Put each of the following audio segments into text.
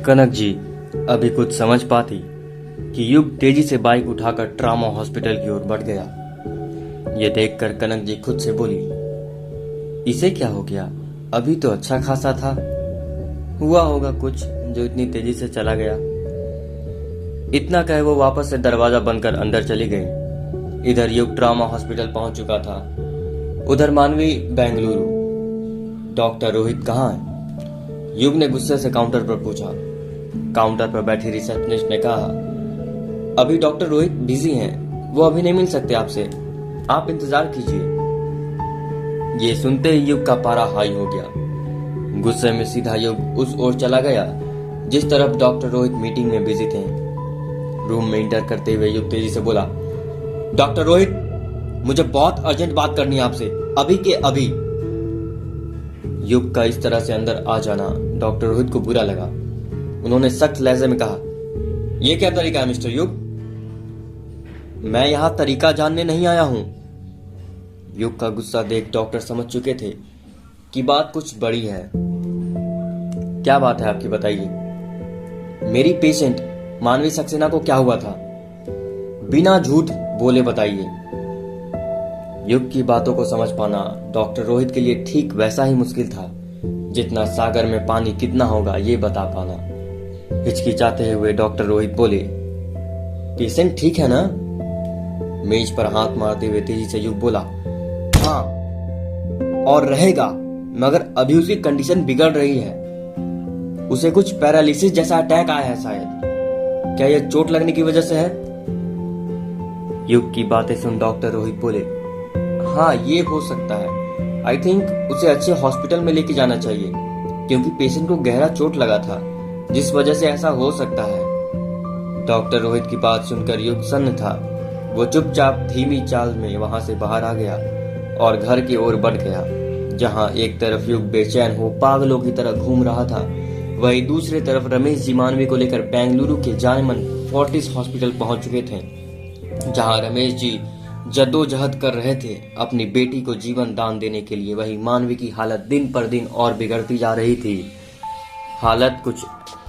कनक जी अभी कुछ समझ पाती कि युग तेजी से बाइक उठाकर ट्रामा हॉस्पिटल की ओर बढ़ गया। ये देखकर कनक जी खुद से बोली, इसे क्या हो गया? अभी तो अच्छा खासा था। हुआ होगा कुछ जो इतनी तेजी से चला गया। इतना कहे वो वापस से दरवाजा बंद कर अंदर चली गई। इधर युग ट्रामा हॉस्पिटल पहुंच चुका था, उधर मानवी बेंगलुरु। डॉक्टर रोहित कहाँ है? युग ने गुस्से से काउंटर पर पूछा। काउंटर पर बैठी रिसेप्शनिस्ट ने कहा, अभी डॉक्टर रोहित बिजी हैं, वो अभी नहीं मिल सकते आपसे, आप इंतजार कीजिए। ये सुनते ही युग का पारा हाई हो गया। गुस्से में सीधा युग उस ओर चला गया जिस तरफ डॉक्टर रोहित मीटिंग में बिजी थे। रूम में इंटर करते हुए युग तेजी से बोला, डॉक्टर रोहित, मुझे बहुत अर्जेंट बात करनी है आपसे, अभी के अभी। युग का इस तरह से अंदर आ जाना डॉक्टर रोहित को बुरा लगा। उन्होंने सख्त लहजे में कहा, यह क्या तरीका है मिस्टर युग? मैं यहां तरीका जानने नहीं आया हूं। युग का गुस्सा देख डॉक्टर समझ चुके थे कि बात कुछ बड़ी है। क्या बात है आपकी, बताइए। मेरी पेशेंट मानवी सक्सेना को क्या हुआ था? बिना झूठ बोले बताइए। युग की बातों को समझ पाना डॉक्टर रोहित के लिए ठीक वैसा ही मुश्किल था जितना सागर में पानी कितना होगा ये बता पाना। हिचकिचाते हुए डॉक्टर रोहित बोले, पेशेंट ठीक है ना? मेज पर हाथ मारते हुए तेजी से युग बोला, हाँ और रहेगा, मगर अभी उसकी कंडीशन बिगड़ रही है। उसे कुछ पैरालिसिस जैसा अटैक आया है शायद। क्या यह चोट लगने की वजह से है? युग की बातें सुन डॉक्टर रोहित बोले, हाँ ये हो सकता है। आई थिंक उसे अच्छे हॉस्पिटल में लेके जाना चाहिए क्योंकि पेशेंट को गहरा चोट लगा था जिस वजह से ऐसा हो सकता है। डॉक्टर रोहित की बात सुनकर युग सन्न था। वो चुपचाप धीमी चाल में वहां से बाहर आ गया और घर की ओर बढ़ गया। जहां एक तरफ युग बेचैन हो पागलों की तरह घूम रहा था, वहीं दूसरी तरफ रमेश जी मानवी को लेकर बेंगलुरु के जानेमन फोर्टिस हॉस्पिटल पहुंच चुके थे, जहां रमेश जी जद्दोजहद कर रहे थे अपनी बेटी को जीवन दान देने के लिए। वहीं मानवी की हालत दिन पर दिन और बिगड़ती जा रही थी। हालत कुछ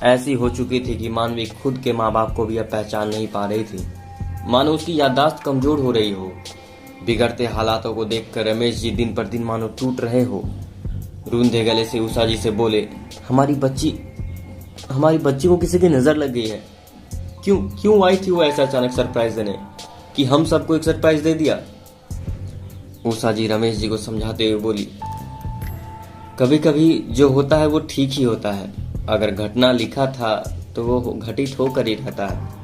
ऐसी हो चुकी थी कि मानवी खुद के माँ बाप को भी अब पहचान नहीं पा रही थी, मानो उसकी याददाश्त कमजोर हो रही हो। बिगड़ते हालातों को देखकर रमेश जी दिन पर दिन मानो टूट रहे हो। रूंधे गले से उषा जी से बोले, हमारी बच्ची को किसी की नजर लग गई है। क्यों आई थी वो ऐसा अचानक सरप्राइज देने कि हम सबको एक सरप्राइज दे दिया? उषा जी रमेश जी को समझाते हुए बोली, कभी कभी जो होता है वो ठीक ही होता है। अगर घटना लिखा था तो वो घटित होकर ही रहता है।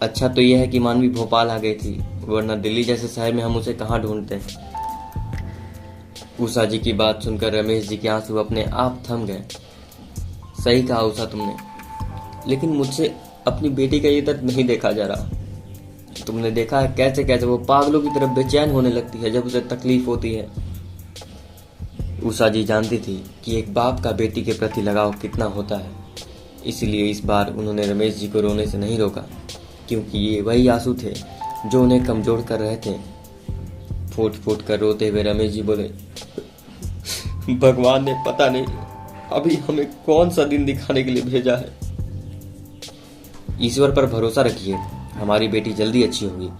अच्छा तो यह है कि मानवी भोपाल आ गई थी, वरना दिल्ली जैसे शहर में हम उसे कहाँ ढूंढते। उषा जी की बात सुनकर रमेश जी के आंसू अपने आप थम गए। सही कहा उषा तुमने, लेकिन मुझसे अपनी बेटी का ये दर्द नहीं देखा जा रहा। तुमने देखा है कैसे कैसे वो पागलों की तरफ बेचैन होने लगती है जब उसे तकलीफ होती है। उषा जी जानती थी कि एक बाप का बेटी के प्रति लगाव कितना होता है, इसलिए इस बार उन्होंने रमेश जी को रोने से नहीं रोका, क्योंकि ये वही आंसू थे जो उन्हें कमजोर कर रहे थे। फूट फूट कर रोते हुए रमेश जी बोले, भगवान ने पता नहीं अभी हमें कौन सा दिन दिखाने के लिए भेजा है। ईश्वर पर भरोसा रखिए, हमारी बेटी जल्दी अच्छी होगी।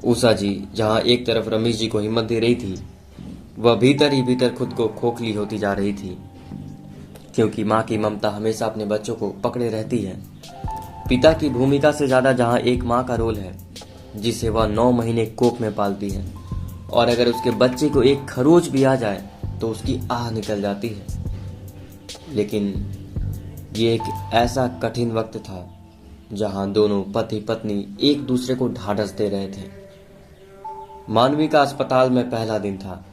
उषा जी जहां एक तरफ रमेश जी को हिम्मत दे रही थी, वह भीतर ही भीतर खुद को खोखली होती जा रही थी, क्योंकि माँ की ममता हमेशा अपने बच्चों को पकड़े रहती है। पिता की भूमिका से ज्यादा जहां एक माँ का रोल है, जिसे वह 9 महीने कोख में पालती है, और अगर उसके बच्चे को एक खरोच भी आ जाए तो उसकी आह निकल जाती है। लेकिन ये एक ऐसा कठिन वक्त था जहां दोनों पति पत्नी एक दूसरे को ढाढ़स दे रहे थे। मानवी का अस्पताल में पहला दिन था।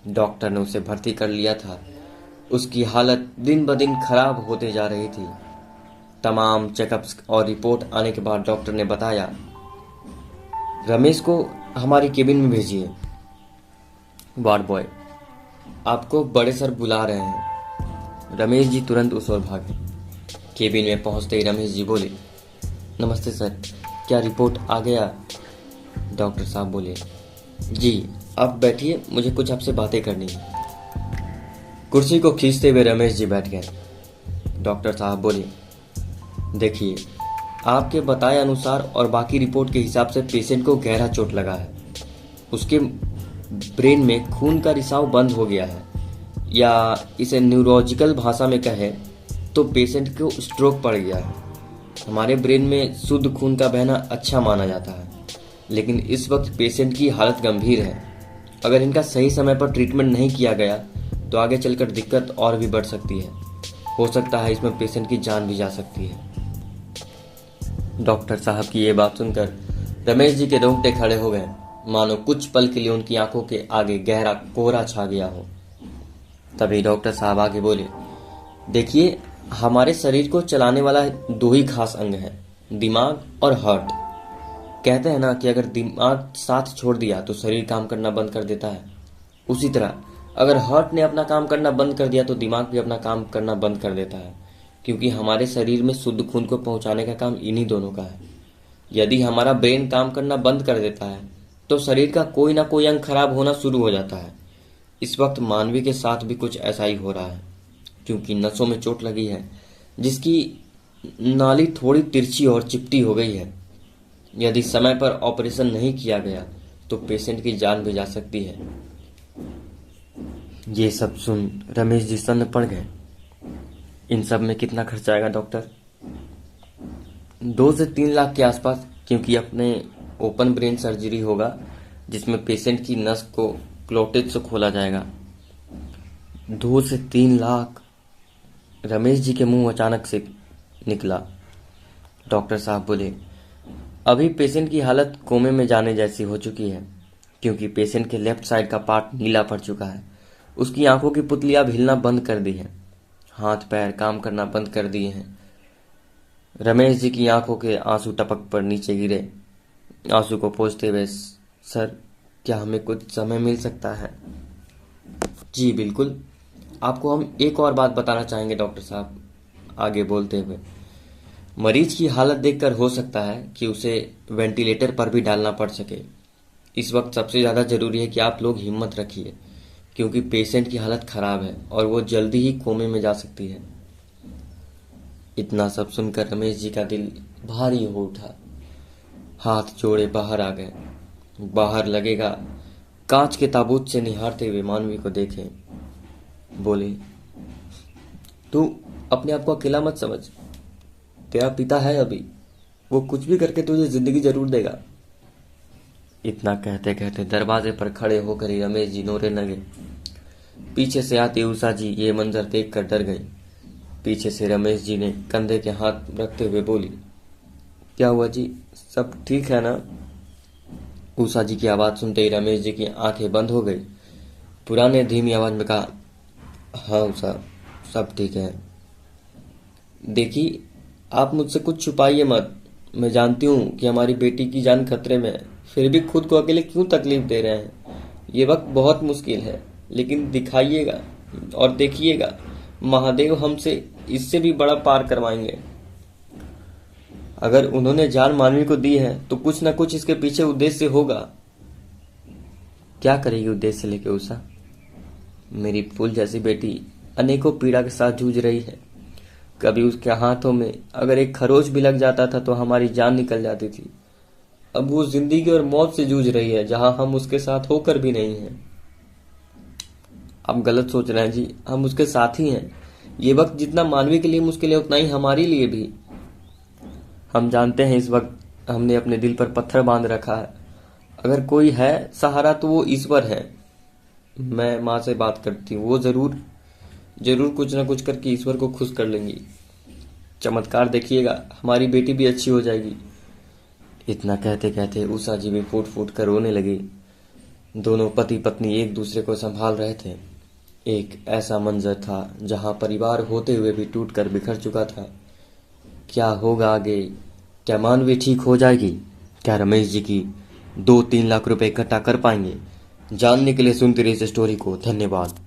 डॉक्टर ने उसे भर्ती कर लिया था। उसकी हालत दिन ब दिन खराब होते जा रही थी। तमाम चेकअप्स और रिपोर्ट आने के बाद डॉक्टर ने बताया, रमेश को हमारी केबिन में भेजिए। वार्ड बॉय, आपको बड़े सर बुला रहे हैं। रमेश जी तुरंत उस ओर भागे। केबिन में पहुंचते ही रमेश जी बोले, नमस्ते सर, क्या रिपोर्ट आ गया? डॉक्टर साहब बोले, जी आप बैठिए, मुझे कुछ आपसे बातें करनी है। कुर्सी को खींचते हुए रमेश जी बैठ गए। डॉक्टर साहब बोले, देखिए, आपके बताए अनुसार और बाकी रिपोर्ट के हिसाब से पेशेंट को गहरा चोट लगा है। उसके ब्रेन में खून का रिसाव बंद हो गया है, या इसे न्यूरोलॉजिकल भाषा में कहे तो पेशेंट को स्ट्रोक पड़ गया है। हमारे ब्रेन में शुद्ध खून का बहना अच्छा माना जाता है, लेकिन इस वक्त पेशेंट की हालत गंभीर है। अगर इनका सही समय पर ट्रीटमेंट नहीं किया गया तो आगे चलकर दिक्कत और भी बढ़ सकती है। हो सकता है इसमें पेशेंट की जान भी जा सकती है। डॉक्टर साहब की ये बात सुनकर रमेश जी के रोंगटे खड़े हो गए, मानो कुछ पल के लिए उनकी आंखों के आगे गहरा कोहरा छा गया हो। तभी डॉक्टर साहब आगे बोले, देखिए, हमारे शरीर को चलाने वाला दो ही खास अंग है, दिमाग और हार्ट। कहते हैं ना कि अगर दिमाग साथ छोड़ दिया तो शरीर काम करना बंद कर देता है। उसी तरह अगर हार्ट ने अपना काम करना बंद कर दिया तो दिमाग भी अपना काम करना बंद कर देता है, क्योंकि हमारे शरीर में शुद्ध खून को पहुंचाने का काम इन्हीं दोनों का है। यदि हमारा ब्रेन काम करना बंद कर देता है तो शरीर का कोई ना कोई अंग खराब होना शुरू हो जाता है। इस वक्त मानवी के साथ भी कुछ ऐसा ही हो रहा है, क्योंकि नसों में चोट लगी है, जिसकी नाली थोड़ी तिरछी और चिपटी हो गई है। यदि समय पर ऑपरेशन नहीं किया गया तो पेशेंट की जान भी जा सकती है। ये सब सुन रमेश जी सन्न पड़ गए। इन सब में कितना खर्च आएगा डॉक्टर? 2 से 3 लाख के आसपास, क्योंकि अपने ओपन ब्रेन सर्जरी होगा जिसमें पेशेंट की नस को क्लोटेज से खोला जाएगा। 2 से 3 लाख? रमेश जी के मुंह अचानक से निकला। डॉक्टर साहब बोले, अभी पेशेंट की हालत कोमे में जाने जैसी हो चुकी है, क्योंकि पेशेंट के लेफ्ट साइड का पार्ट नीला पड़ चुका है। उसकी आंखों की पुतलियां अब हिलना बंद कर दी हैं, हाथ पैर काम करना बंद कर दिए हैं। रमेश जी की आंखों के आंसू टपक पर नीचे गिरे। आंसू को पोंछते हुए, सर, क्या हमें कुछ समय मिल सकता है? जी बिल्कुल, आपको हम एक और बात बताना चाहेंगे डॉक्टर साहब, आगे बोलते हुए। मरीज की हालत देखकर हो सकता है कि उसे वेंटिलेटर पर भी डालना पड़ सके। इस वक्त सबसे ज़्यादा जरूरी है कि आप लोग हिम्मत रखिए, क्योंकि पेशेंट की हालत खराब है और वो जल्दी ही कोमे में जा सकती है। इतना सब सुनकर रमेश जी का दिल भारी हो उठा। हाथ जोड़े बाहर आ गए। बाहर लगेगा कांच के ताबूत से निहारते हुए मानवी को देखे। बोले, तू अपने आप को अकेला मत समझ, तेरा पिता है अभी, वो कुछ भी करके तुझे जिंदगी जरूर देगा। इतना कहते कहते दरवाजे पर खड़े होकर ही रमेश जी रोने लगे। पीछे से आती उषा जी ये मंजर देखकर डर गई। पीछे से रमेश जी ने कंधे के हाथ रखते हुए बोली, क्या हुआ जी, सब ठीक है ना? उषा जी की आवाज सुनते ही रमेश जी की आंखें बंद हो गई। पुराने धीमी आवाज में कहा, हाँ उषा, सब ठीक है। देखिए, आप मुझसे कुछ छुपाइए मत। मैं जानती हूँ कि हमारी बेटी की जान खतरे में है, फिर भी खुद को अकेले क्यों तकलीफ दे रहे हैं? ये वक्त बहुत मुश्किल है, लेकिन दिखाइएगा और देखिएगा, महादेव हमसे इससे भी बड़ा पार करवाएंगे। अगर उन्होंने जान मानवी को दी है तो कुछ ना कुछ इसके पीछे उद्देश्य होगा। क्या करेगी उद्देश्य लेके उषा? मेरी फूल जैसी बेटी अनेकों पीड़ा के साथ जूझ रही है। कभी उसके हाथों में अगर एक खरोच भी लग जाता था तो हमारी जान निकल जाती थी। अब वो जिंदगी और मौत से जूझ रही है, जहां हम उसके साथ होकर भी नहीं हैं। आप गलत सोच रहे हैं जी, हम उसके साथ ही हैं। ये वक्त जितना मानवी के लिए मुश्किल है, उतना ही हमारे लिए भी। हम जानते हैं इस वक्त हमने अपने दिल पर पत्थर बांध रखा है। अगर कोई है सहारा तो वो ईश्वर है। मैं माँ से बात करती हूँ, वो जरूर कुछ ना कुछ करके ईश्वर को खुश कर लेंगी। चमत्कार देखिएगा, हमारी बेटी भी अच्छी हो जाएगी। इतना कहते कहते उषा जी भी फूट फूट कर रोने लगी। दोनों पति पत्नी एक दूसरे को संभाल रहे थे। एक ऐसा मंजर था जहां परिवार होते हुए भी टूट कर बिखर चुका था। क्या होगा आगे? क्या मानवी ठीक हो जाएगी? क्या रमेश जी की 2-3 लाख रुपए इकट्ठा कर पाएंगे? जानने के लिए सुनते रहिए इस स्टोरी को। धन्यवाद।